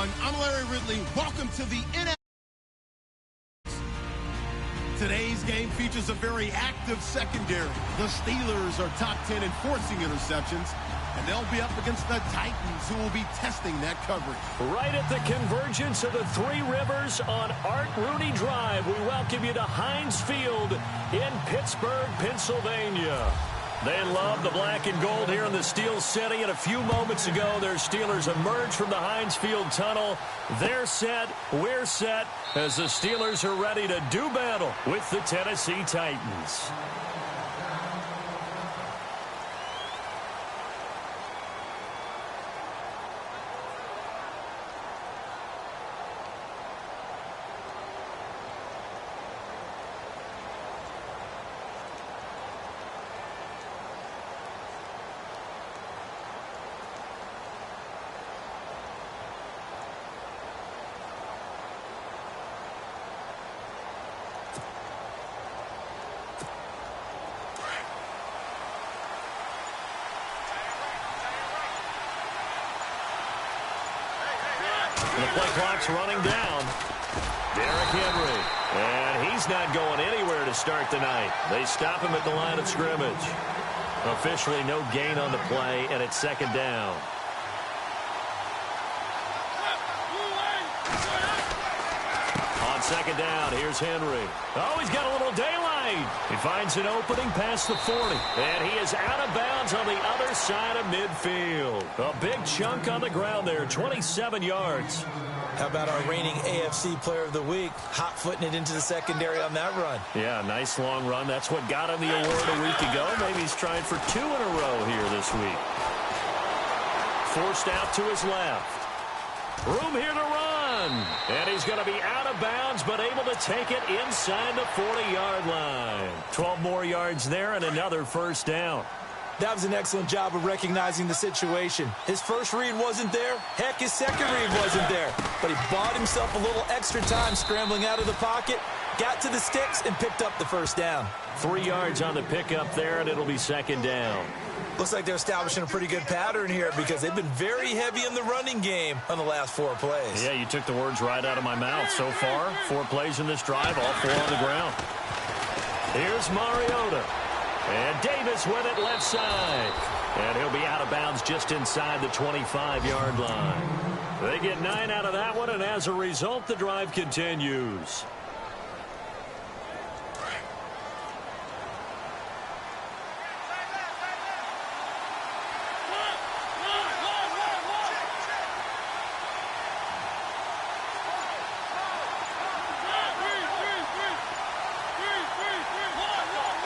everyone. I'm Larry Ridley. Welcome to the NFL. Today's game features a very active secondary. The Steelers are top 10 in forcing interceptions, and they'll be up against the Titans, who will be testing that coverage. Right at the convergence of the Three Rivers on Art Rooney Drive, we welcome you to Heinz Field in Pittsburgh, Pennsylvania. They love the black and gold here in the Steel City, and a few moments ago, their Steelers emerged from the Heinz Field tunnel. They're set, we're set, as the Steelers are ready to do battle with the Tennessee Titans. The play clock's running down. Derrick Henry. And he's not going anywhere to start the night. They stop him at the line of scrimmage. Officially no gain on the play, and it's second down. On second down, here's Henry. Oh, he's got a little daylight. He finds an opening past the 40. And he is out of bounds on the other side of midfield. A big chunk on the ground there, 27 yards. How about our reigning AFC Player of the Week, hot-footing it into the secondary on that run? Yeah, nice long run. That's what got him the award a week ago. Maybe he's trying for 2 in a row here this week. Forced out to his left. Room here to run. And he's going to be out of bounds, but able to take it inside the 40-yard line. 12 more yards there and another first down. That was an excellent job of recognizing the situation. His first read wasn't there. Heck, his second read wasn't there. But he bought himself a little extra time scrambling out of the pocket, got to the sticks, and picked up the first down. 3 yards on the pickup there, and it'll be second down. Looks like they're establishing a pretty good pattern here because they've been very heavy in the running game on the last 4 plays. Yeah, you took the words right out of my mouth. So far, 4 plays in this drive, all 4 on the ground. Here's Mariota. And Davis with it left side. And he'll be out of bounds just inside the 25-yard line. They get 9 out of that one, and as a result, the drive continues.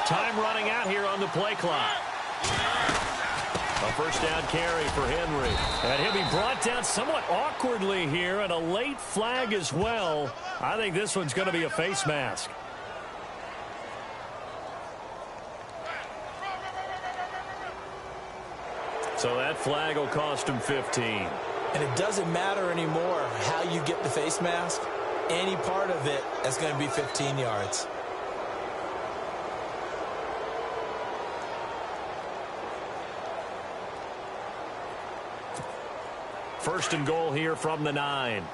Time running out here on the play clock. A first down carry for Henry. And he'll be brought down somewhat awkwardly here, and a late flag as well. I think this one's going to be a face mask. So that flag will cost him 15. And it doesn't matter anymore how you get the face mask. Any part of it is going to be 15 yards. First and goal here from the 9.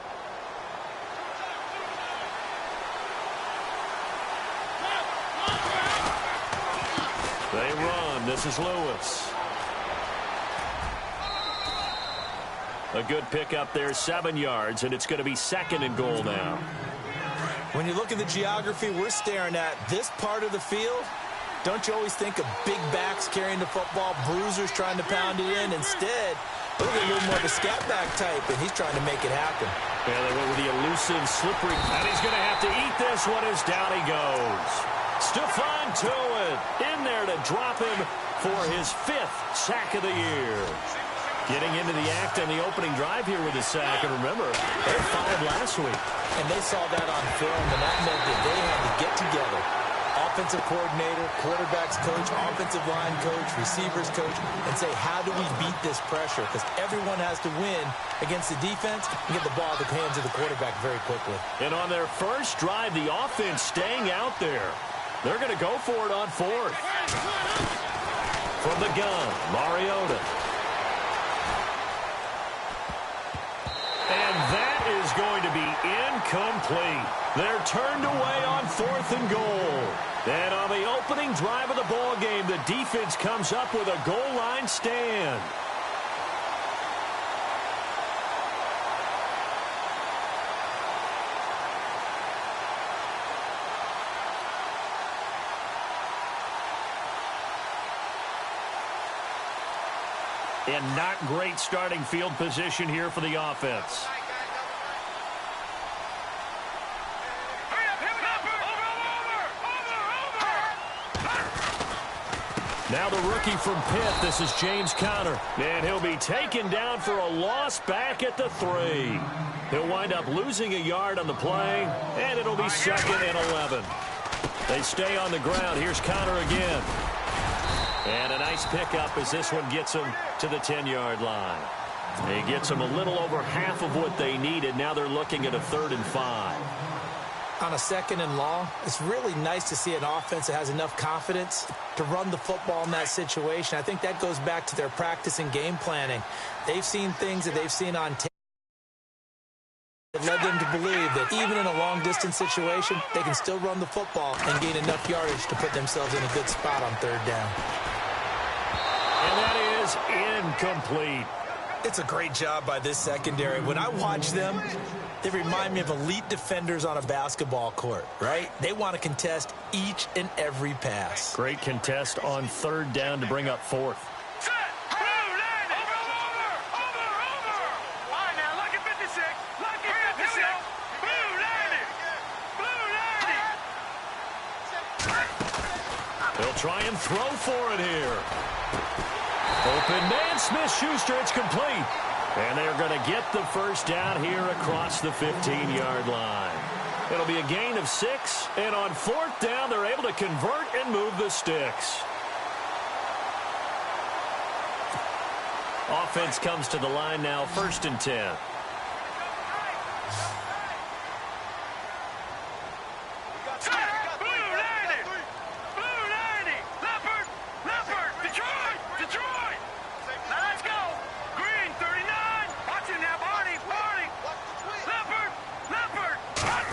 They run. This is Lewis. A good pickup there, 7 yards, and it's going to be second and goal now. When you look at the geography we're staring at, this part of the field, don't you always think of big backs carrying the football, bruisers trying to pound it in? Instead, look at a little more of a scat back type, and he's trying to make it happen. Yeah, they went with the elusive, slippery, and he's going to have to eat this one as down he goes. Stephon Tuitt in there to drop him for his 5th sack of the year. Getting into the act on the opening drive here with a sack, and remember, they fouled last week. And they saw that on film, and that meant that they had to get together. Offensive coordinator, quarterbacks coach, offensive line coach, receivers coach, and say, how do we beat this pressure? Because everyone has to win against the defense and get the ball in the hands of the quarterback very quickly. And on their first drive, the offense staying out there. They're going to go for it on 4th. From the gun, Mariota. And that Incomplete. They're turned away on 4th and goal. And on the opening drive of the ball game, the defense comes up with a goal line stand. And not great starting field position here for the offense. Now the rookie from Pitt, this is James Conner. And he'll be taken down for a loss back at the 3. He'll wind up losing a yard on the play, and it'll be 2nd and 11. They stay on the ground. Here's Conner again. And a nice pickup as this one gets him to the 10-yard line. He gets them a little over half of what they needed. Now they're looking at a 3rd and 5. On a 2nd and long, it's really nice to see an offense that has enough confidence to run the football in that situation. I think that goes back to their practice and game planning. They've seen things that they've seen on tape that led them to believe that even in a long-distance situation, they can still run the football and gain enough yardage to put themselves in a good spot on 3rd down. And that is incomplete. It's a great job by this secondary. When I watch them, they remind me of elite defenders on a basketball court, right? They want to contest each and every pass. Great contest on 3rd down to bring up 4th. They'll try and throw for it here. Open man, Smith-Schuster, it's complete. And they're going to get the first down here across the 15-yard line. It'll be a gain of 6, and on 4th down, they're able to convert and move the sticks. Offense comes to the line now, 1st and 10.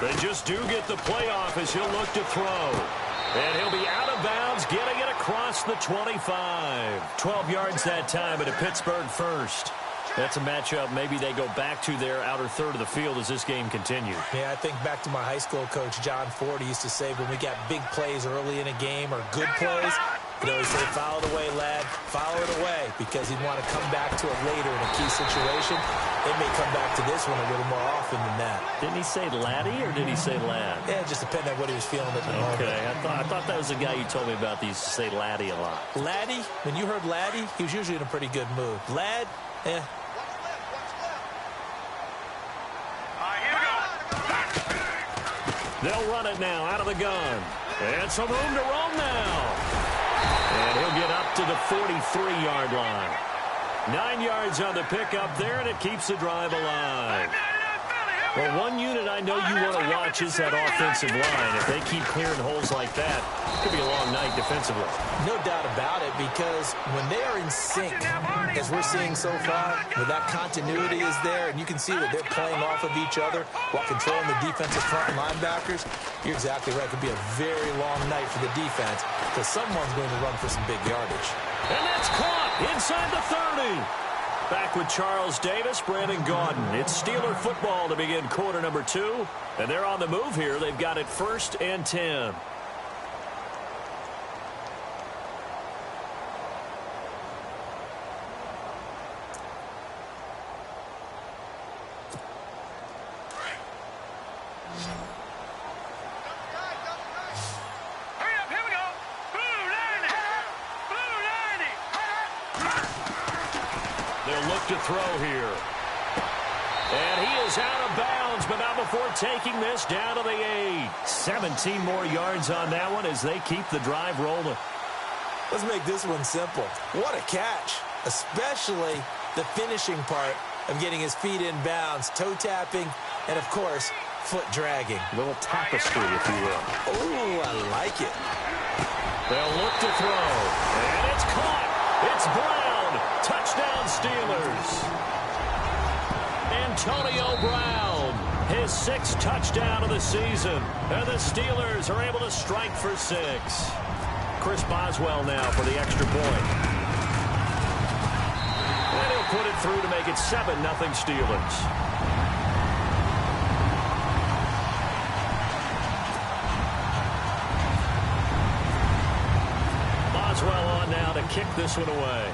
They just do get the playoff as he'll look to throw. And he'll be out of bounds, getting it across the 25. 12 yards that time at a Pittsburgh first. That's a matchup maybe they go back to their outer 3rd of the field as this game continues. Yeah, I think back to my high school coach, John Ford. He used to say when we got big plays early in a game or good plays, he'd always say, foul it away, lad, foul it away, because he'd want to come back to it later in a key situation. They may come back to this one a little more often than that. Didn't he say laddie or did he say lad? Yeah, it just depended on what he was feeling at the moment. Okay, I thought that was the guy you told me about that used to say laddie a lot. Laddie, when you heard laddie, he was usually in a pretty good mood. Lad, eh. They'll run it now out of the gun. And some room to roam now. And he'll get up to the 43-yard line. 9 yards on the pickup there, and it keeps the drive alive. Well, one unit I know you want to watch is that offensive line. If they keep clearing holes like that, it could be a long night defensively. No doubt about it, because when they are in sync, as we're seeing so far, where that continuity is there, and you can see that they're playing off of each other while controlling the defensive front linebackers, you're exactly right. It could be a very long night for the defense, because someone's going to run for some big yardage. And that's caught inside the 30. Back with Charles Davis, Brandon Gaudin. It's Steeler football to begin quarter number 2. And they're on the move here. They've got it 1st and 10. To throw here. And he is out of bounds, but not before taking this down to the 8. 17 more yards on that one as they keep the drive rolling. Let's make this one simple. What a catch, especially the finishing part of getting his feet in bounds, toe tapping, and of course, foot dragging. A little tapestry, if you will. Oh, I like it. They'll look to throw, and it's caught. It's Brown. Touchdown, Steelers. Antonio Brown His 6th touchdown of the season. And the Steelers are able to strike for 6. Chris Boswell now for the extra point. And he'll put it through to make it 7-0 Steelers. Boswell on now to kick this one away.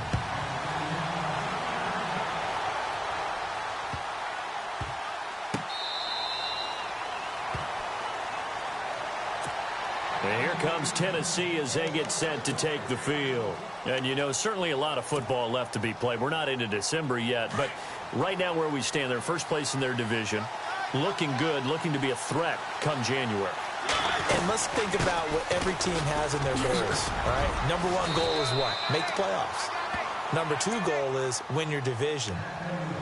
And here comes Tennessee as they get set to take the field. And, you know, certainly a lot of football left to be played. We're not into December yet, but right now where we stand, they're first place in their division. Looking good, looking to be a threat come January. And let's think about what every team has in their goals, all right? Number 1 goal is what? Make the playoffs. Number 2 goal is win your division.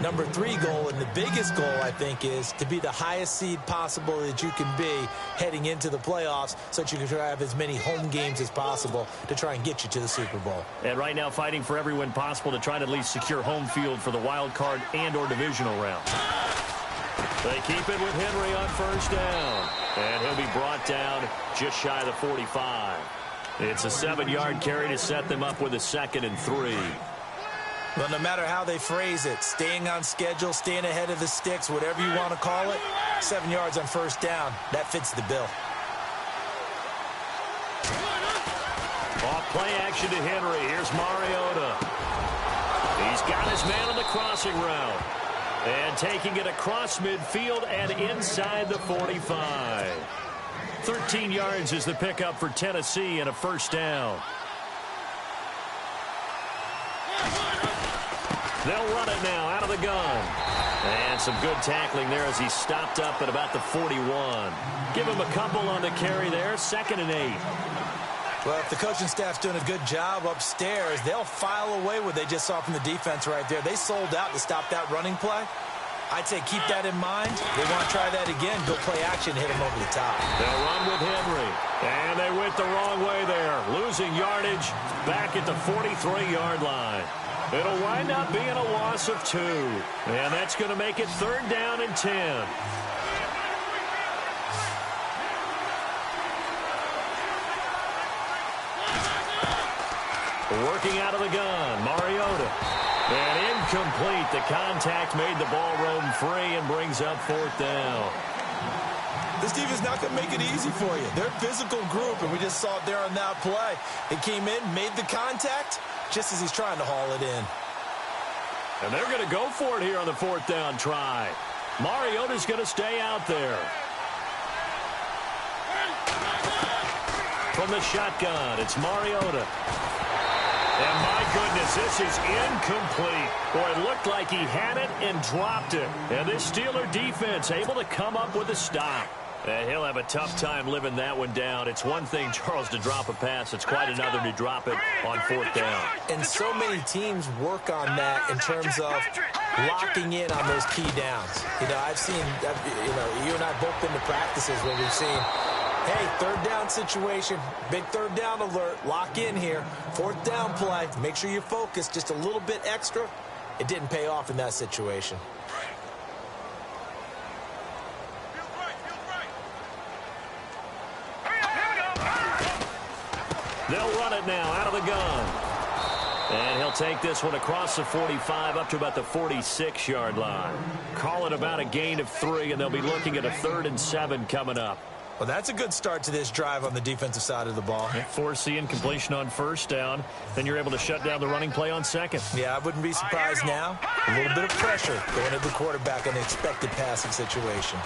Number 3 goal, and the biggest goal, I think, is to be the highest seed possible that you can be heading into the playoffs so that you can try to have as many home games as possible to try and get you to the Super Bowl. And right now fighting for every win possible to try to at least secure home field for the wild card and or divisional round. They keep it with Henry on first down. And he'll be brought down just shy of the 45. It's a 7-yard carry to set them up with a 2nd and 3. Well, no matter how they phrase it, staying on schedule, staying ahead of the sticks, whatever you want to call it, 7 yards on first down, that fits the bill. Off play action to Henry. Here's Mariota. He's got his man on the crossing route. And taking it across midfield and inside the 45. 13 yards is the pickup for Tennessee and a first down. They'll run it now out of the gun. And some good tackling there as he stopped up at about the 41. Give him a couple on the carry there. 2nd and 8. Well, if the coaching staff's doing a good job upstairs, they'll file away what they just saw from the defense right there. They sold out to stop that running play. I'd say keep that in mind. They want to try that again. Go play action, hit them over the top. They'll run with Henry. And they went the wrong way there. Losing yardage back at the 43-yard line. It'll wind up being a loss of 2. And that's going to make it 3rd down and 10. Working out of the gun, Mariota. And incomplete. The contact made the ball roam free and brings up 4th down. This team is not going to make it easy for you. They're a physical group, and we just saw it there on that play. It came in, made the contact, just as he's trying to haul it in. And they're going to go for it here on the 4th down try. Mariota's going to stay out there. From the shotgun, it's Mariota. And my goodness, this is incomplete. Boy, it looked like he had it and dropped it. And this Steeler defense able to come up with a stop. And he'll have a tough time living that one down. It's one thing, Charles, to drop a pass. It's quite another to drop it on 4th down. And so many teams work on that in terms of locking in on those key downs. You know, I've seen, you and I both been to practices where we've seen, hey, 3rd down situation, big 3rd down alert, lock in here. 4th down play, make sure you focus just a little bit extra. It didn't pay off in that situation. They'll run it now out of the gun. And he'll take this one across the 45 up to about the 46-yard line. Call it about a gain of 3, and they'll be looking at a 3rd and 7 coming up. Well, that's a good start to this drive on the defensive side of the ball. Force the incompletion on first down. Then you're able to shut down the running play on 2nd. Yeah, I wouldn't be surprised now. A little bit of pressure going to the quarterback on an expected passing situation.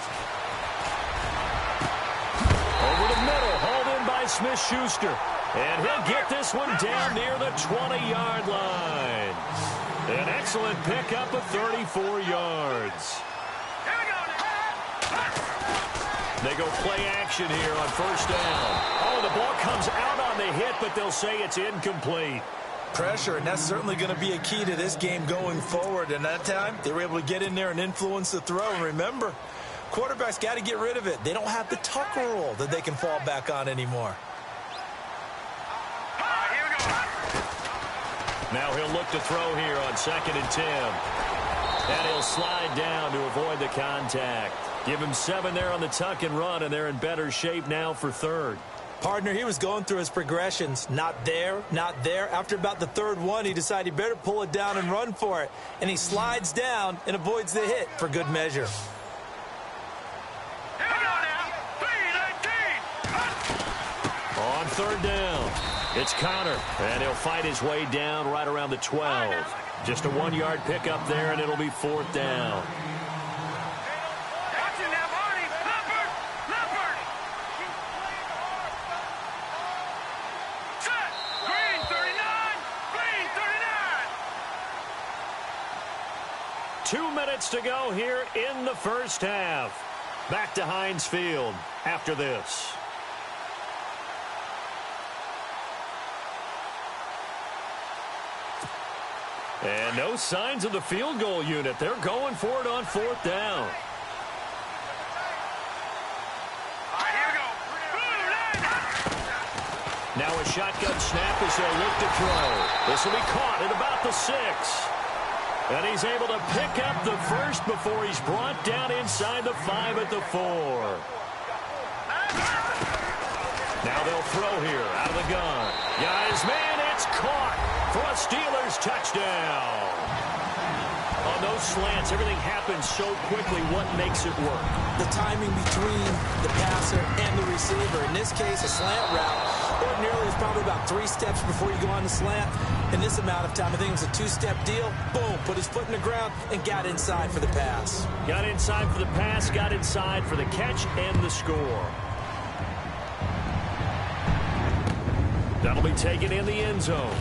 Over the middle, hauled in by Smith-Schuster. And he'll get this one down near the 20-yard line. An excellent pickup of 34 yards. They go play action here on first down. Oh, the ball comes out on the hit, but they'll say it's incomplete. Pressure, and that's certainly going to be a key to this game going forward. And that time, they were able to get in there and influence the throw. And remember, quarterbacks got to get rid of it. They don't have the Tucker rule that they can fall back on anymore. Now he'll look to throw here on 2nd and 10. And he'll slide down to avoid the contact. Give him 7 there on the tuck and run, and they're in better shape now for third. Partner, he was going through his progressions. Not there, not there. After about the third one, he decided he better pull it down and run for it. And he slides down and avoids the hit for good measure. On third down, it's Connor, and he'll fight his way down right around the 12. Just a 1-yard pickup there, and it'll be 4th down. To go here in the first half. Back to Heinz Field after this. And no signs of the field goal unit. They're going for it on 4th down. Now a shotgun snap as they'll look to throw. This will be caught at about the 6. And he's able to pick up the first before he's brought down inside the 5 at the 4. Now they'll throw here out of the gun. Got his man, it's caught for a Steelers touchdown. On those slants, everything happens so quickly. What makes it work? The timing between the passer and the receiver. In this case, a slant route. Ordinarily, it's probably about 3 steps before you go on the slant. In this amount of time, I think it was a 2-step deal. Boom, put his foot in the ground and got inside for the pass. Got inside for the pass, got inside for the catch and the score. That'll be taken in the end zone.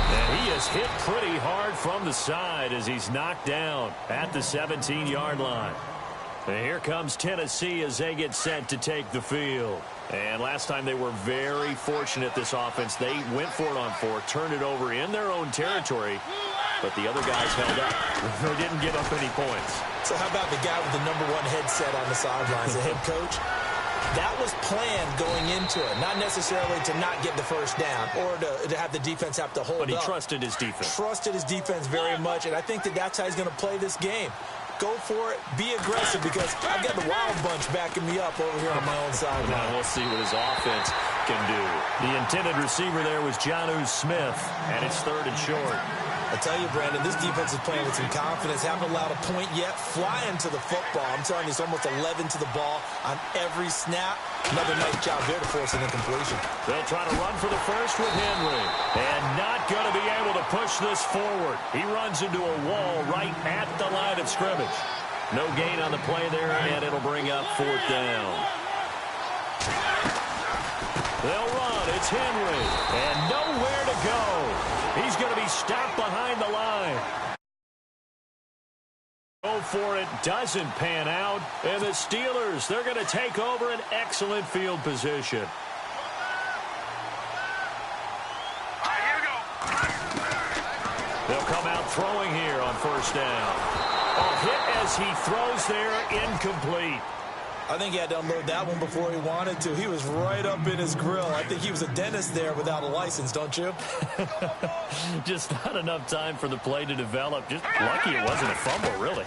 And he is hit pretty hard from the side as he's knocked down at the 17-yard line. And here comes Tennessee as they get set to take the field. And last time they were very fortunate, this offense. They went for it on 4, turned it over in their own territory, but the other guys held up. They didn't give up any points. So how about the guy with the #1 headset on the sidelines, the head coach? That was planned going into it, not necessarily to not get the first down or to have the defense have to hold up. But he trusted his defense. Trusted his defense very much, and I think that's how he's going to play this game. Go for it. Be aggressive because I've got the Wild Bunch backing me up over here on my own sideline. Now we'll see what his offense can do. The intended receiver there was Jonnu Smith, and it's 3rd and short. I tell you, Brandon, this defense is playing with some confidence. Haven't allowed a point yet. Flying to the football. I'm telling you, it's almost 11 to the ball on every snap. Another nice job there to force an incompletion. They'll try to run for the first with Henry. And not going to be able to push this forward. He runs into a wall right at the line of scrimmage. No gain on the play there, and it'll bring up 4th down. They'll run. It's Henry. And nowhere to go. He's going to be stopped behind the line. Go for it. Doesn't pan out. And the Steelers, they're going to take over an excellent field position. They'll come out throwing here on 1st down. A hit as he throws there, incomplete. I think he had to unload that one before he wanted to. He was right up in his grill. I think he was a dentist there without a license, don't you? Just not enough time for the play to develop. Just lucky it wasn't a fumble, really.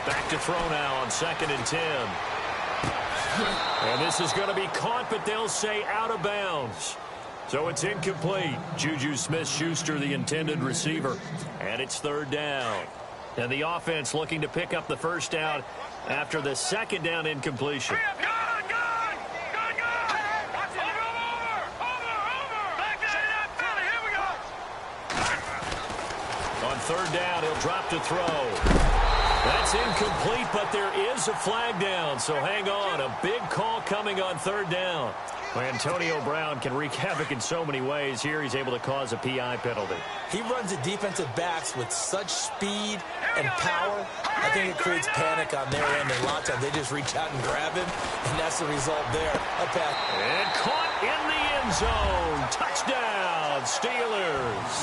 Back to throw now on 2nd and 10. And this is going to be caught, but they'll say out of bounds. So it's incomplete. Juju Smith-Schuster, the intended receiver. And it's 3rd down. And the offense looking to pick up the first down after the 2nd down incompletion. On 3rd down, he'll drop to throw. That's incomplete, but there is a flag down, so hang on. A big call coming on 3rd down. Antonio Brown can wreak havoc in so many ways. Here he's able to cause a PI penalty. He runs the defensive backs with such speed and power. I think it creates panic on their end, and a lot of times they just reach out and grab him, and that's the result there. And caught in the end zone. Touchdown, Steelers.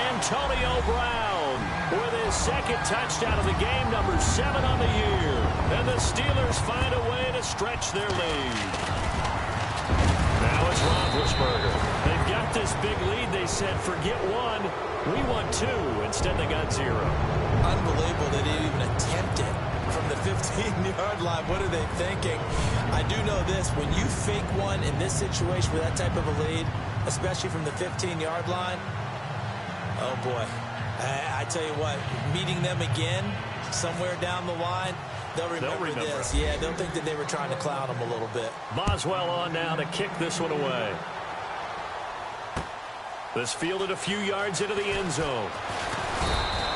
Antonio Brown with his 2nd touchdown of the game, number 7 on the year. And the Steelers find a way to stretch their lead. Now it's Roethlisberger. They've got this this big lead, they said, forget one, we want two. Instead, they got 0. Unbelievable they didn't even attempt it from the 15-yard line. What are they thinking? I do know this. When you fake one in this situation with that type of a lead, especially from the 15-yard line, oh, boy. I tell you what, meeting them again somewhere down the line, they'll remember this. Yeah, they'll think that they were trying to clown them a little bit. Boswell on now to kick this one away. This fielded a few yards into the end zone.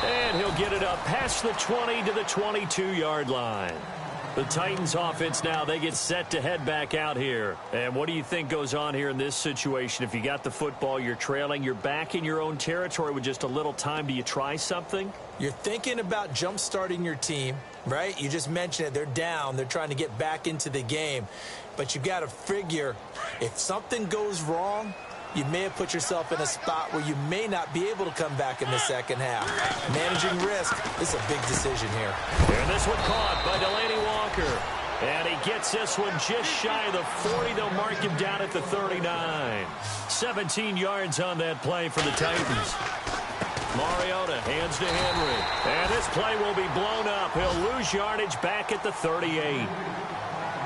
And he'll get it up past the 20 to the 22-yard line. The Titans offense now, they get set to head back out here. And what do you think goes on here in this situation? If you got the football, you're trailing, you're back in your own territory with just a little time. Do you try something? You're thinking about jump-starting your team, right? You just mentioned it. They're down. They're trying to get back into the game. But you've got to figure if something goes wrong, you may have put yourself in a spot where you may not be able to come back in the second half. Managing risk is a big decision here. And this one caught by Delaney Walker. And he gets this one just shy of the 40. They'll mark him down at the 39. 17 yards on that play for the Titans. Mariota hands to Henry. And this play will be blown up. He'll lose yardage back at the 38.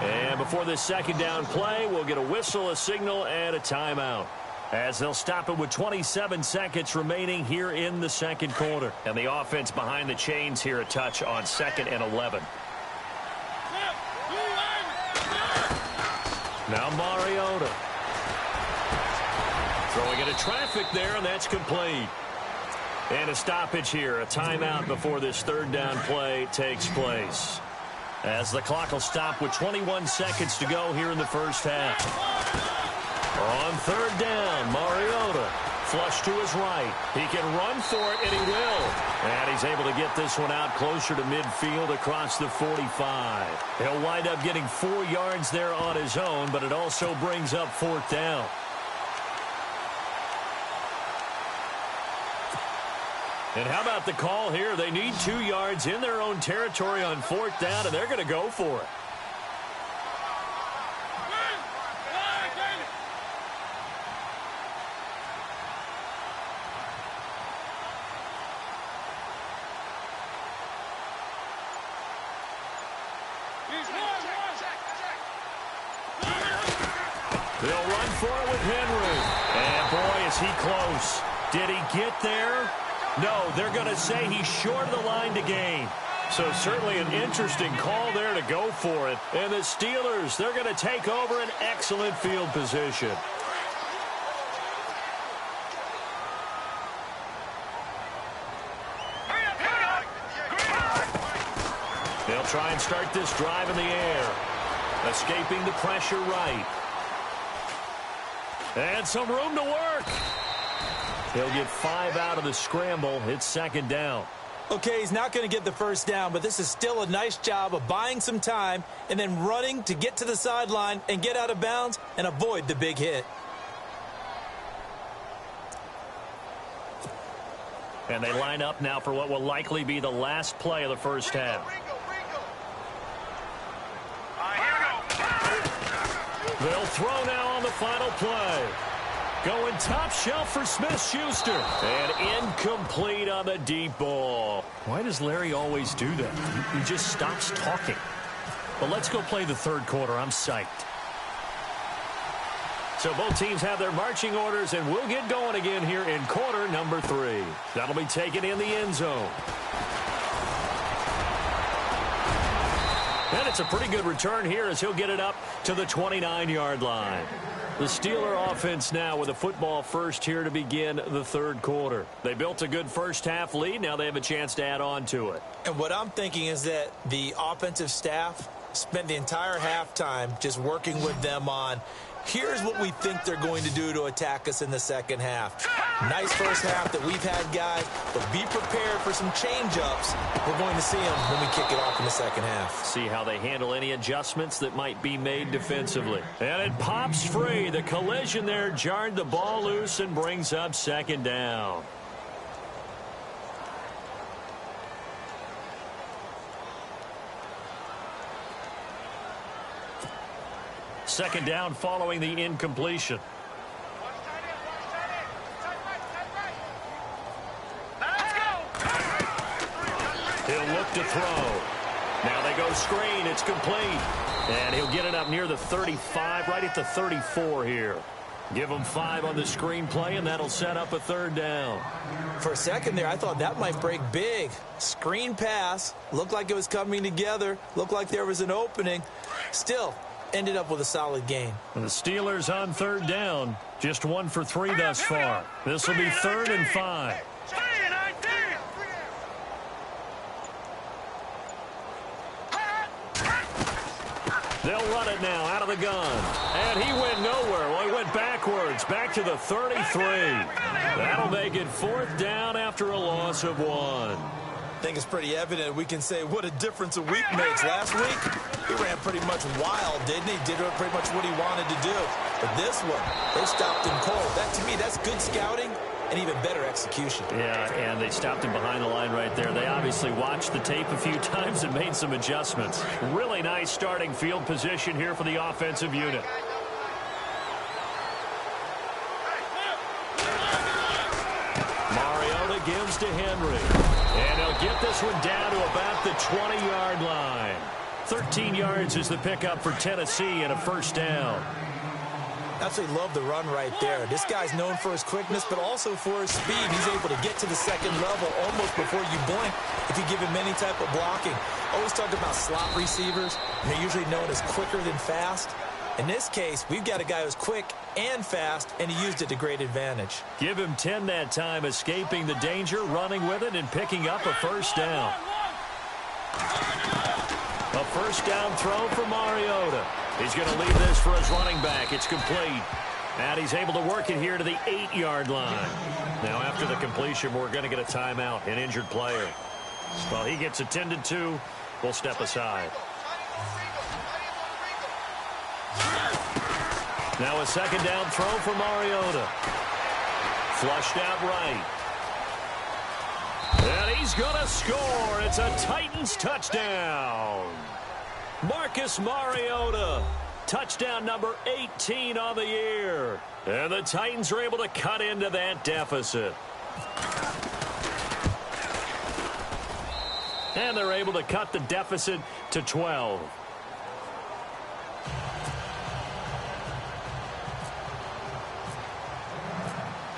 And before this second down play, we'll get a whistle, a signal, and a timeout, as they'll stop it with 27 seconds remaining here in the second quarter. And the offense behind the chains here a touch on 2nd and 11. Now Mariota. Throwing into traffic there, and that's complete. And a stoppage here, a timeout before this third down play takes place, as the clock will stop with 21 seconds to go here in the first half. On third down, Mariota flush to his right. He can run for it, and he will. And he's able to get this one out closer to midfield across the 45. He'll wind up getting 4 yards there on his own, but it also brings up 4th down. And how about the call here? They need 2 yards in their own territory on 4th down, and they're going to go for it. They'll run for it with Henry. And boy, is he close. Did he get there? No, they're going to say he's short of the line to gain. So certainly an interesting call there to go for it. And the Steelers, they're going to take over an excellent field position. They'll try and start this drive in the air. Escaping the pressure right. And some room to work. He'll get 5 out of the scramble. It's 2nd down. Okay, he's not going to get the first down, but this is still a nice job of buying some time and then running to get to the sideline and get out of bounds and avoid the big hit. And they line up now for what will likely be the last play of the first half. They'll throw now on the final play. Going top shelf for Smith-Schuster. And incomplete on the deep ball. Why does Larry always do that? He just stops talking. But let's go play the third quarter. I'm psyched. So both teams have their marching orders, and we'll get going again here in quarter number 3. That'll be taken in the end zone. And it's a pretty good return here as he'll get it up to the 29-yard line. The Steeler offense now with a football first here to begin the third quarter. They built a good first half lead. Now they have a chance to add on to it. And what I'm thinking is that the offensive staff spent the entire halftime just working with them on, here's what we think they're going to do to attack us in the second half. Nice first half that we've had, guys, but be prepared for some change-ups. We're going to see them when we kick it off in the second half. See how they handle any adjustments that might be made defensively. And it pops free. The collision there jarred the ball loose and brings up 2nd down. Second down following the incompletion. He'll look to throw. Now they go screen. It's complete. And he'll get it up near the 35, right at the 34 here. Give him 5 on the screen play, and that'll set up a 3rd down. For a second there, I thought that might break big. Screen pass. Looked like it was coming together. Looked like there was an opening. Still, ended up with a solid gain. And the Steelers on 3rd down. Just 1 for 3 thus far. This will be 3rd and 5. They'll run it now out of the gun. And he went nowhere. Well, he went backwards, back to the 33. That'll make it 4th down after a loss of 1. I think it's pretty evident. We can say what a difference a week makes. Last week, he ran pretty much wild, didn't he? Did pretty much what he wanted to do. But this one, they stopped him cold. That, to me, that's good scouting and even better execution. Yeah, and they stopped him behind the line right there. They obviously watched the tape a few times and made some adjustments. Really nice starting field position here for the offensive unit. Mariota gives to Henry. And he'll get this one down to about the 20-yard line. 13 yards is the pickup for Tennessee and a 1st down. Absolutely love the run right there. This guy's known for his quickness, but also for his speed. He's able to get to the 2nd level almost before you blink if you give him any type of blocking. Always talk about slot receivers, and they're usually known as quicker than fast. In this case, we've got a guy who's quick and fast, and he used it to great advantage. Give him 10 that time, escaping the danger, running with it, and picking up a 1st down. A 1st down throw for Mariota. He's going to leave this for his running back. It's complete. And he's able to work it here to the 8-yard line. Now, after the completion, we're going to get a timeout, an injured player. Well, he gets attended to. We'll step aside. Now a 2nd down throw for Mariota. Flushed out right. And he's going to score. It's a Titans touchdown. Marcus Mariota. Touchdown number 18 on the year. And the Titans are able to cut into that deficit. And they're able to cut the deficit to 12.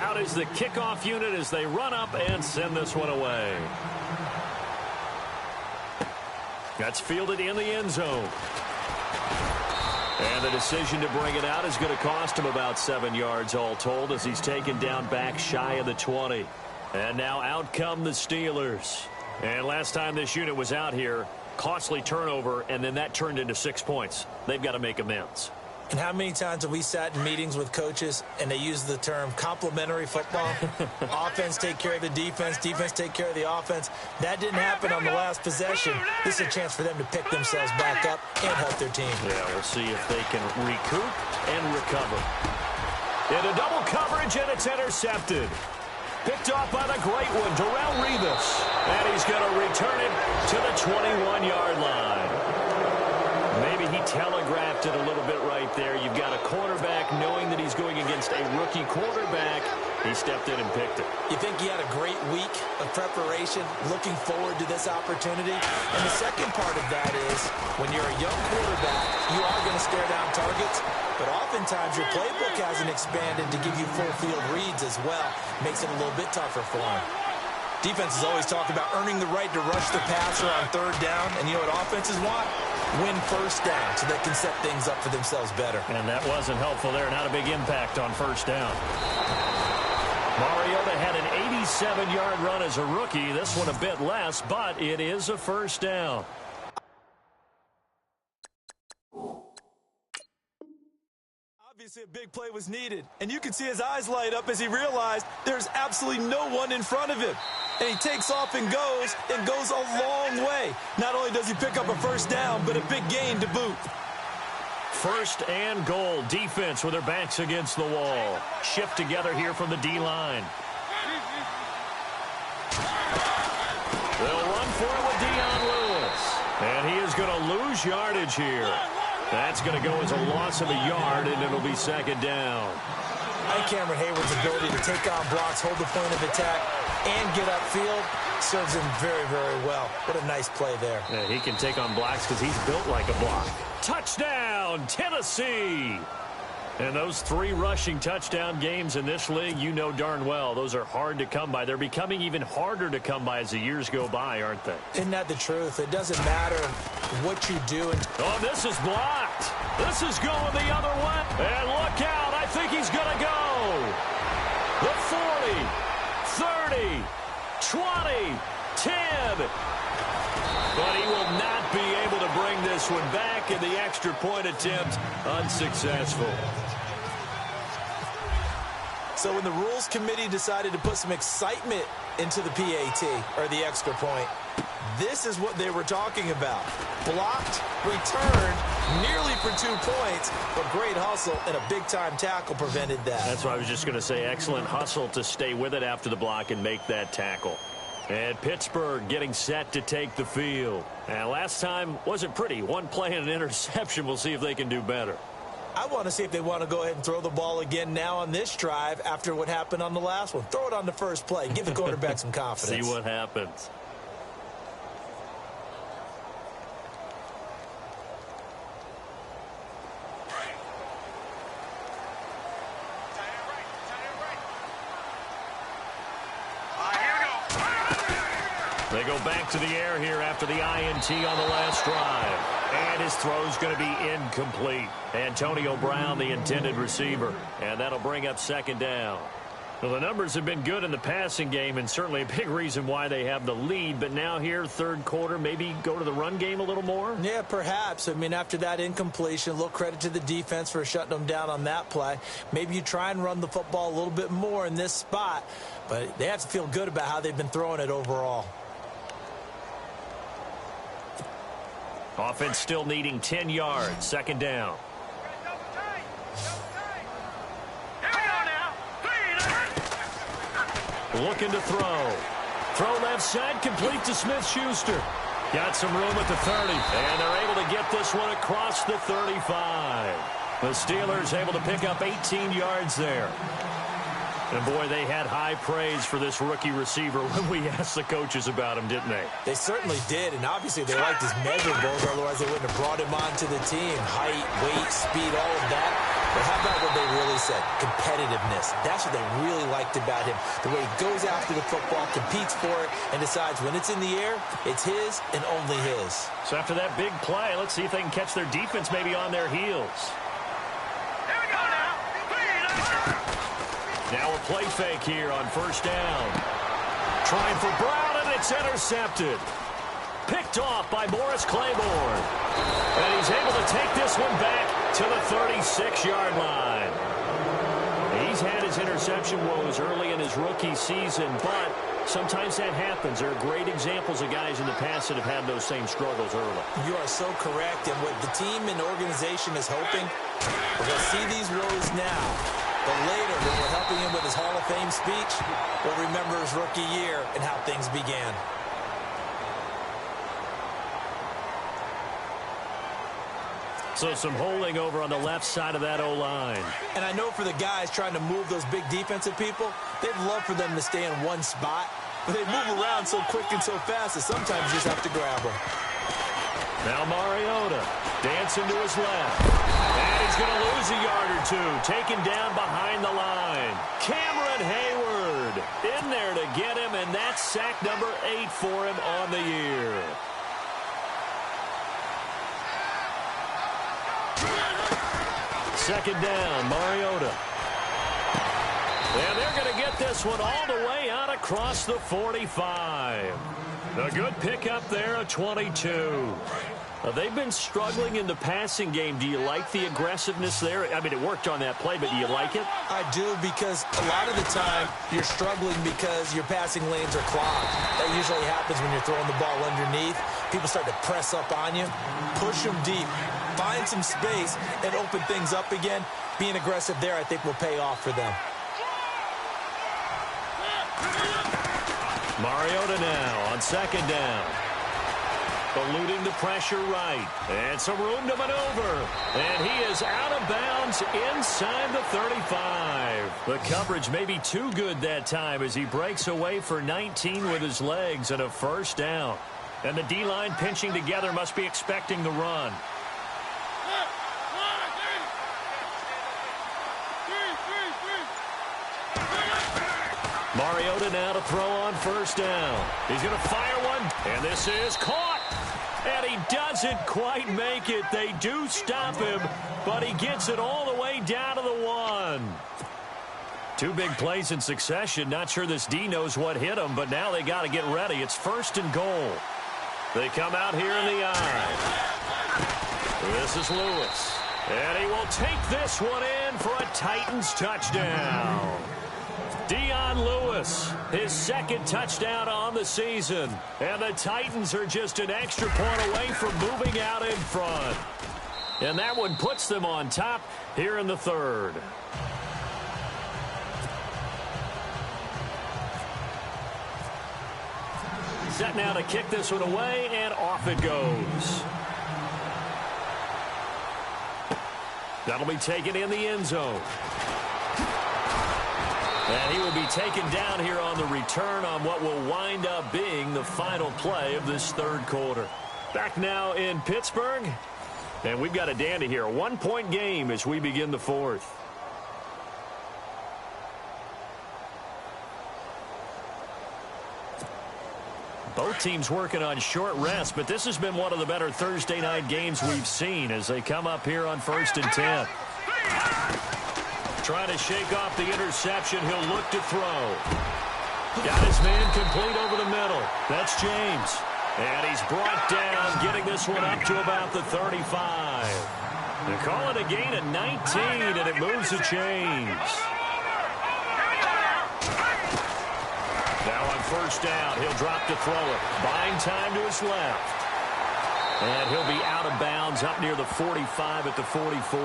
Out is the kickoff unit as they run up and send this one away. That's fielded in the end zone. And the decision to bring it out is going to cost him about 7 yards all told as he's taken down back shy of the 20. And now out come the Steelers. And last time this unit was out here, costly turnover, and then that turned into 6 points. They've got to make amends. And how many times have we sat in meetings with coaches and they use the term complementary football? Offense take care of the defense, defense take care of the offense. That didn't happen on the last possession. This is a chance for them to pick themselves back up and help their team. Yeah, we'll see if they can recoup and recover. Into double coverage, and it's intercepted. Picked off by the great one, Darrelle Revis. And he's going to return it to the 21-yard line. Maybe he telegraphed it a little bit right there. You've got a quarterback knowing that he's going against a rookie quarterback. He stepped in and picked it. You think he had a great week of preparation, looking forward to this opportunity? And the second part of that is, when you're a young quarterback, you are going to stare down targets, but oftentimes your playbook hasn't expanded to give you full field reads as well. Makes it a little bit tougher for him. Defenses always talk about earning the right to rush the passer on 3rd down, and you know what offenses want? Win 1st down so they can set things up for themselves better. And that wasn't helpful there. Not a big impact on 1st down. Mariota had an 87-yard run as a rookie. This one a bit less, but it is a 1st down. Obviously, a big play was needed, and you can see his eyes light up as he realized there's absolutely no one in front of him. And he takes off and goes a long way. Not only does he pick up a 1st down, but a big gain to boot. 1st and goal. Defense with their backs against the wall. Shift together here from the D-line. They'll run for it with Dion Lewis. And he is going to lose yardage here. That's going to go as a loss of a yard, and it'll be 2nd down. And Cameron Hayward's ability to take on blocks, hold the point of attack, and get upfield serves him very, very well. What a nice play there. Yeah, he can take on blocks because he's built like a block. Touchdown, Tennessee! And those 3 rushing touchdown games in this league, you know darn well, those are hard to come by. They're becoming even harder to come by as the years go by, aren't they? Isn't that the truth? It doesn't matter what you do. Oh, this is blocked. This is going the other way. And look out. I think he's going to go. The 40, 30, 20, 10. But he will not be able to bring this one back, and the extra point attempt unsuccessful. So when the Rules Committee decided to put some excitement into the PAT, or the extra point, this is what they were talking about. Blocked, returned, nearly for 2 points, but great hustle and a big-time tackle prevented that. That's what I was just going to say. Excellent hustle to stay with it after the block and make that tackle. And Pittsburgh getting set to take the field. And last time wasn't pretty. 1 play and an interception. We'll see if they can do better. I want to see if they want to go ahead and throw the ball again now on this drive after what happened on the last one. Throw it on the first play. Give the quarterback some confidence. See what happens. They go back to the air here after the INT on the last drive. And his throw's going to be incomplete. Antonio Brown, the intended receiver. And that'll bring up 2nd down. Well, the numbers have been good in the passing game, and certainly a big reason why they have the lead. But now here, 3rd quarter, maybe go to the run game a little more? Yeah, perhaps. I mean, after that incompletion, a little credit to the defense for shutting them down on that play. Maybe you try and run the football a little bit more in this spot. But they have to feel good about how they've been throwing it overall. Offense still needing 10 yards. 2nd down. Looking to throw. Throw left side, complete to Smith-Schuster. Got some room at the 30. And they're able to get this one across the 35. The Steelers able to pick up 18 yards there. And, boy, they had high praise for this rookie receiver when we asked the coaches about him, didn't they? They certainly did, and obviously they liked his measurables, otherwise they wouldn't have brought him onto the team. Height, weight, speed, all of that. But how about what they really said? Competitiveness. That's what they really liked about him. The way he goes after the football, competes for it, and decides when it's in the air, it's his and only his. So after that big play, let's see if they can catch their defense maybe on their heels. Now a play fake here on 1st down. Trying for Brown, and it's intercepted. Picked off by Morris Claiborne. And he's able to take this one back to the 36-yard line. He's had his interception woes early in his rookie season, but sometimes that happens. There are great examples of guys in the past that have had those same struggles early. You are so correct, and what the team and organization is hoping, we're going to see these woes now. But later, when we're helping him with his Hall of Fame speech, we'll remember his rookie year and how things began. So some holding over on the left side of that O-line. And I know for the guys trying to move those big defensive people, they'd love for them to stay in one spot. But they move around so quick and so fast that sometimes you just have to grab them. Now Mariota dancing to his left. And he's going to lose a yard or two. Taken down behind the line. Cameron Hayward in there to get him, and that's sack number 8 for him on the year. Second down, Mariota. And they're going to get this one all the way out across the 45. A good pickup there, a 22. They've been struggling in the passing game. Do you like the aggressiveness there? I mean, it worked on that play, but do you like it? I do, because a lot of the time you're struggling because your passing lanes are clogged. That usually happens when you're throwing the ball underneath. People start to press up on you. Push them deep. Find some space and open things up again. Being aggressive there, I think, will pay off for them. Mariota now on second down. eluding the pressure right. And some room to maneuver. And he is out of bounds inside the 35. The coverage may be too good that time as he breaks away for 19 with his legs and a first down. And the D-line pinching together must be expecting the run. Mariota now to throw on first down. He's going to fire one, and this is caught. And he doesn't quite make it. They do stop him, but he gets it all the way down to the 1. Two big plays in succession. Not sure this D knows what hit him, but now they got to get ready. It's first and goal. They come out here in the eye. This is Lewis. And he will take this one in for a Titans touchdown. Dion Lewis, his second touchdown on the season. And the Titans are just an extra point away from moving out in front. And that one puts them on top here in the third. Set now to kick this one away, and off it goes. That'll be taken in the end zone. And he will be taken down here on the return on what will wind up being the final play of this third quarter. Back now in Pittsburgh. And we've got a dandy here. A one-point game as we begin the fourth. Both teams working on short rest, but this has been one of the better Thursday night games we've seen as they come up here on 1st and 10. Trying to shake off the interception. He'll look to throw. Got his man complete over the middle. That's James. And he's brought down, getting this one up to about the 35. They call it a gain of 19, and it moves the chains. Now on first down, he'll drop to throw it. Buying time to his left. And he'll be out of bounds up near the 45 at the 44.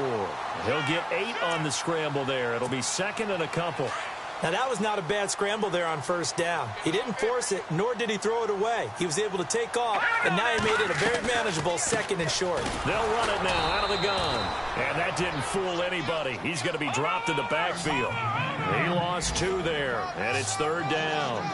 He'll get 8 on the scramble there. It'll be second and a couple. Now, that was not a bad scramble there on first down. He didn't force it, nor did he throw it away. He was able to take off, and now he made it a very manageable second and short. They'll run it now out of the gun. And that didn't fool anybody. He's going to be dropped in the backfield. He lost 2 there, and it's third down.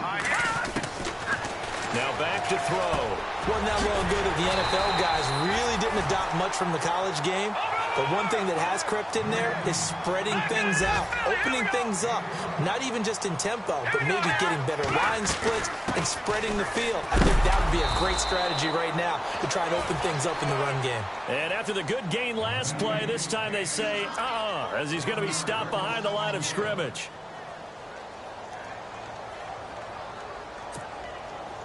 Now back to throw. Wasn't that long ago that the NFL guys really didn't adopt much from the college game. But one thing that has crept in there is spreading things out, opening things up, not even just in tempo, but maybe getting better line splits and spreading the field. I think that would be a great strategy right now to try and open things up in the run game. And after the good gain last play, this time they say, as he's going to be stopped behind the line of scrimmage.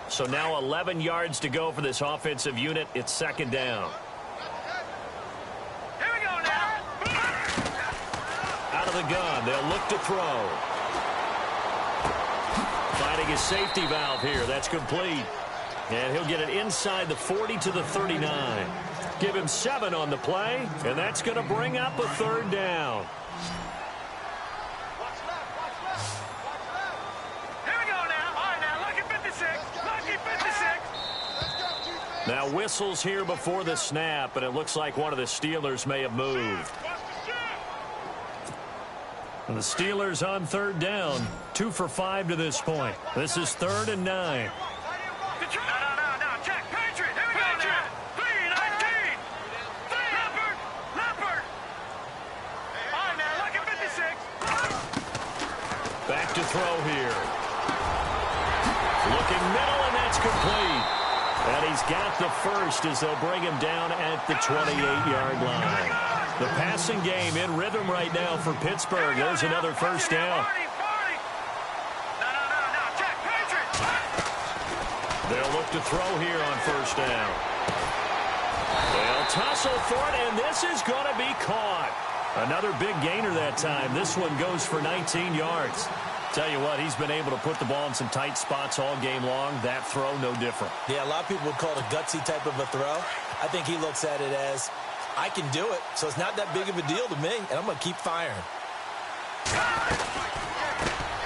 So now 11 yards to go for this offensive unit. It's second down. Out of the gun, they'll look to throw. Finding his safety valve here. That's complete. And he'll get it inside the 40 to the 39. Give him 7 on the play, and that's going to bring up a third down. Now whistles here before the snap, and it looks like one of the Steelers may have moved. And the Steelers on third down, 2 for 5 to this point. This is 3rd and 9. Back to throw here. Looking middle, and that's complete. And he's got the first as they'll bring him down at the 28-yard line. The passing game in rhythm right now for Pittsburgh. There's another first down. They'll look to throw here on first down. They'll tussle for it, and this is going to be caught. Another big gainer that time. This one goes for 19 yards. Tell you what, he's been able to put the ball in some tight spots all game long. That throw, no different. Yeah, a lot of people would call it a gutsy type of a throw. I think he looks at it as, I can do it, so it's not that big of a deal to me, and I'm going to keep firing.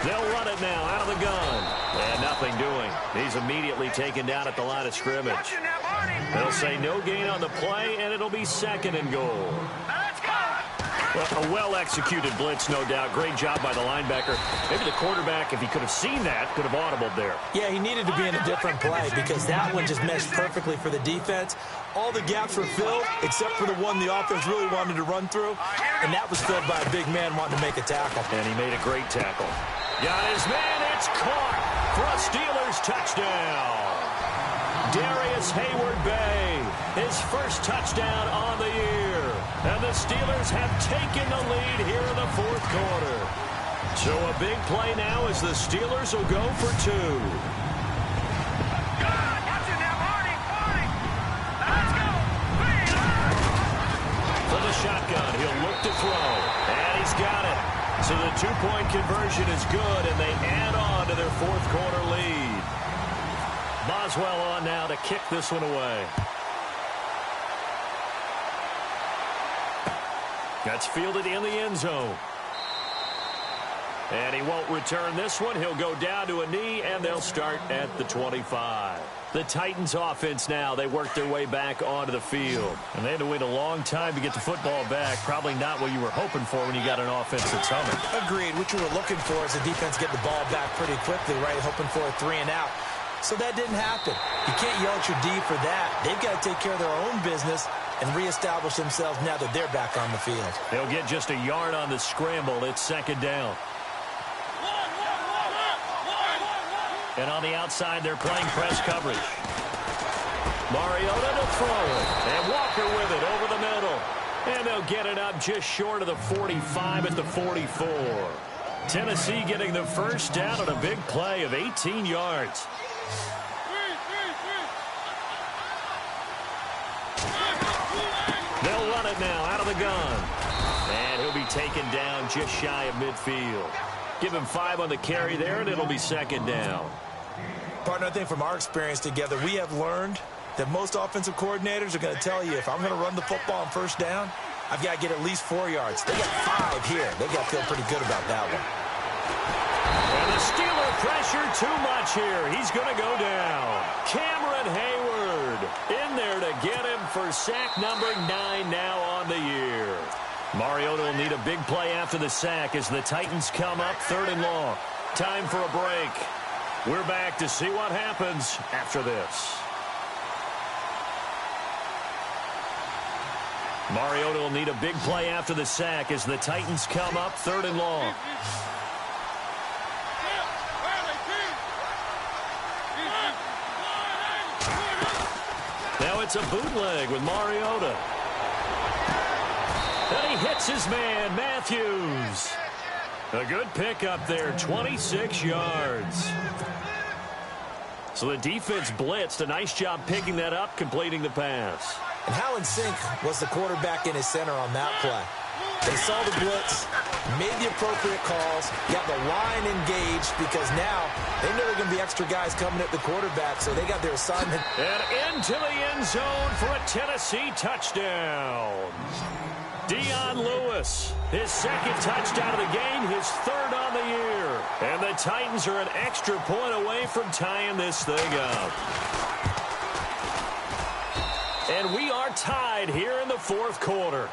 They'll run it now out of the gun. And nothing doing. He's immediately taken down at the line of scrimmage. They'll say no gain on the play, and it'll be 2nd and goal. Well, a well-executed blitz, no doubt. Great job by the linebacker. Maybe the quarterback, if he could have seen that, could have audibled there. Yeah, he needed to be in a different play because that one just meshed perfectly for the defense. All the gaps were filled except for the one the offense really wanted to run through, and that was filled by a big man wanting to make a tackle. And he made a great tackle. Got his man. It's caught for a Steelers touchdown. Darius Hayward-Bay, his first touchdown on the year. And the Steelers have taken the lead here in the 4th quarter. So a big play now as the Steelers will go for 2. For the shotgun, he'll look to throw. And he's got it. So the 2-point conversion is good, and they add on to their 4th quarter lead. Boswell on now to kick this one away. That's fielded in the end zone. And he won't return this one. He'll go down to a knee, and they'll start at the 25. The Titans offense now, they work their way back onto the field. And they had to wait a long time to get the football back. Probably not what you were hoping for when you got an offense that's humming. Agreed. What you were looking for is the defense getting the ball back pretty quickly, right? Hoping for a 3 and out. So that didn't happen. You can't yell at your D for that. They've got to take care of their own business and reestablish themselves now that they're back on the field. They'll get just a yard on the scramble. It's 2nd down. And on the outside, they're playing press coverage. Mariota to throw it. And Walker with it over the middle. And they'll get it up just short of the 45 at the 44. Tennessee getting the first down on a big play of 18 yards. They'll run it now out of the gun. And he'll be taken down just shy of midfield. Give him 5 on the carry there, and it'll be 2nd down. Partner, I think from our experience together, we have learned that most offensive coordinators are going to tell you, if I'm going to run the football on 1st down, I've got to get at least 4 yards. They got 5 here. They got to feel pretty good about that one. And the Steeler pressure too much here. He's going to go down. Cameron Hayward in there to get him for sack number 9 now on the year. Mariota will need a big play after the sack as the Titans come up 3rd and long. Time for a break. We're back to see what happens after this. Mariota will need a big play after the sack as the Titans come up 3rd and long. Now it's a bootleg with Mariota. And he hits his man, Matthews. A good pickup there, 26 yards. So the defense blitzed. A nice job picking that up, completing the pass. And how in sync was the quarterback in his center on that play? They saw the blitz, made the appropriate calls, got the line engaged because now they know there are going to be extra guys coming at the quarterback, so they got their assignment. And into the end zone for a Tennessee touchdown. Dion Lewis, his 2nd touchdown of the game, his 3rd on the year. And the Titans are an extra point away from tying this thing up. And we are tied here in the 4th quarter.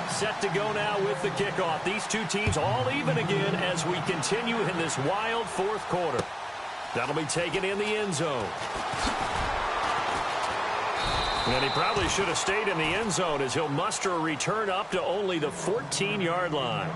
Set to go now with the kickoff. These two teams all even again as we continue in this wild 4th quarter. That'll be taken in the end zone. And he probably should have stayed in the end zone as he'll muster a return up to only the 14-yard line.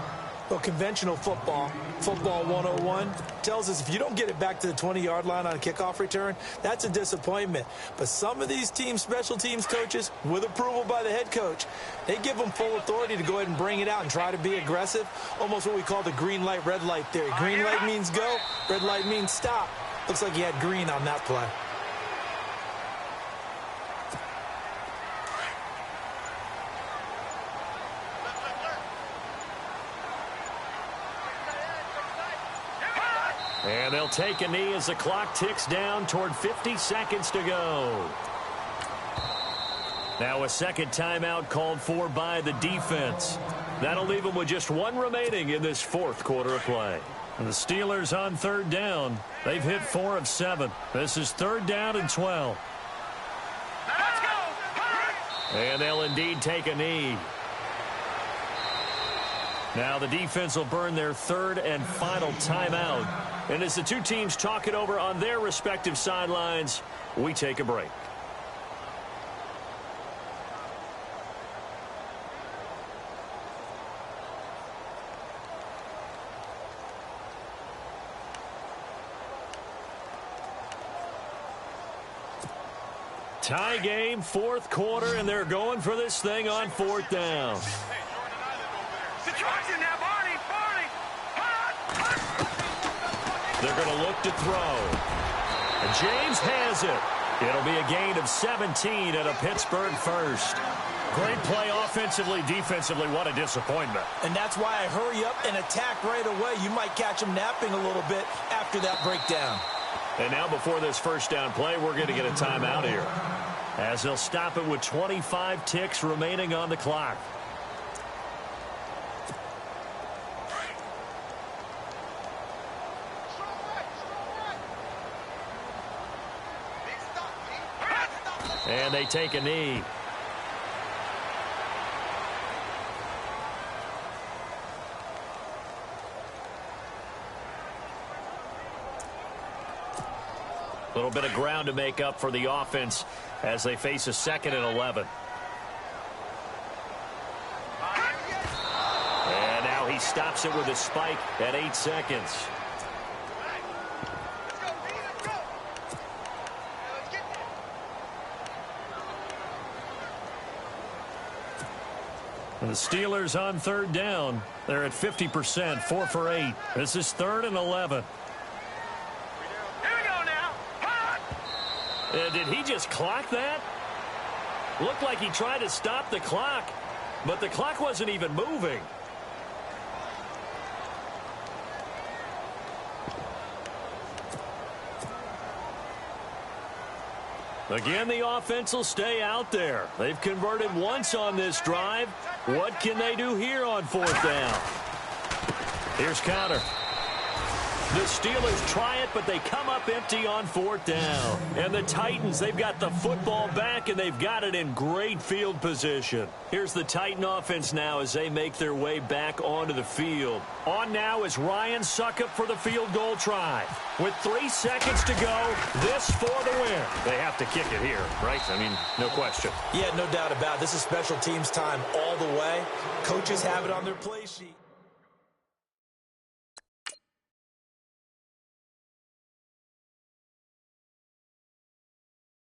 Well, conventional football 101, tells us if you don't get it back to the 20-yard line on a kickoff return, that's a disappointment. But some of these teams, special teams coaches, with approval by the head coach, they give them full authority to go ahead and bring it out and try to be aggressive, almost what we call the green light, red light theory. Green light means go, red light means stop. Looks like he had green on that play. And they'll take a knee as the clock ticks down toward 50 seconds to go. Now a second timeout called for by the defense. That'll leave them with just one remaining in this fourth quarter of play. And the Steelers on third down. They've hit 4 of 7. This is third down and 12. Let's go. And they'll indeed take a knee. Now the defense will burn their third and final timeout. And as the two teams talk it over on their respective sidelines, we take a break. Tie game, fourth quarter, and they're going for this thing on fourth down. They're going to look to throw. And James has it. It'll be a gain of 17 at a Pittsburgh first. Great play offensively, defensively. What a disappointment. And that's why I hurry up and attack right away. You might catch him napping a little bit after that breakdown. And now before this first down play, we're going to get a timeout here, as they'll stop it with 25 ticks remaining on the clock. And they take a knee. A little bit of ground to make up for the offense as they face a 2nd and 11. And now he stops it with a spike at 8 seconds. And the Steelers on third down. They're at 50%, 4 for 8. This is 3rd and 11. Did he just clock that? Looked like he tried to stop the clock, but the clock wasn't even moving. Again, the offense will stay out there. They've converted once on this drive. What can they do here on fourth down? Here's counter. The Steelers try it, but they come up empty on fourth down. And the Titans, they've got the football back, and they've got it in great field position. Here's the Titan offense now as they make their way back onto the field. On now is Ryan Suckup for the field goal try. With 3 seconds to go, this for the win. They have to kick it here, right? I mean, no question. Yeah, no doubt about it. This is special teams time all the way. Coaches have it on their play sheet.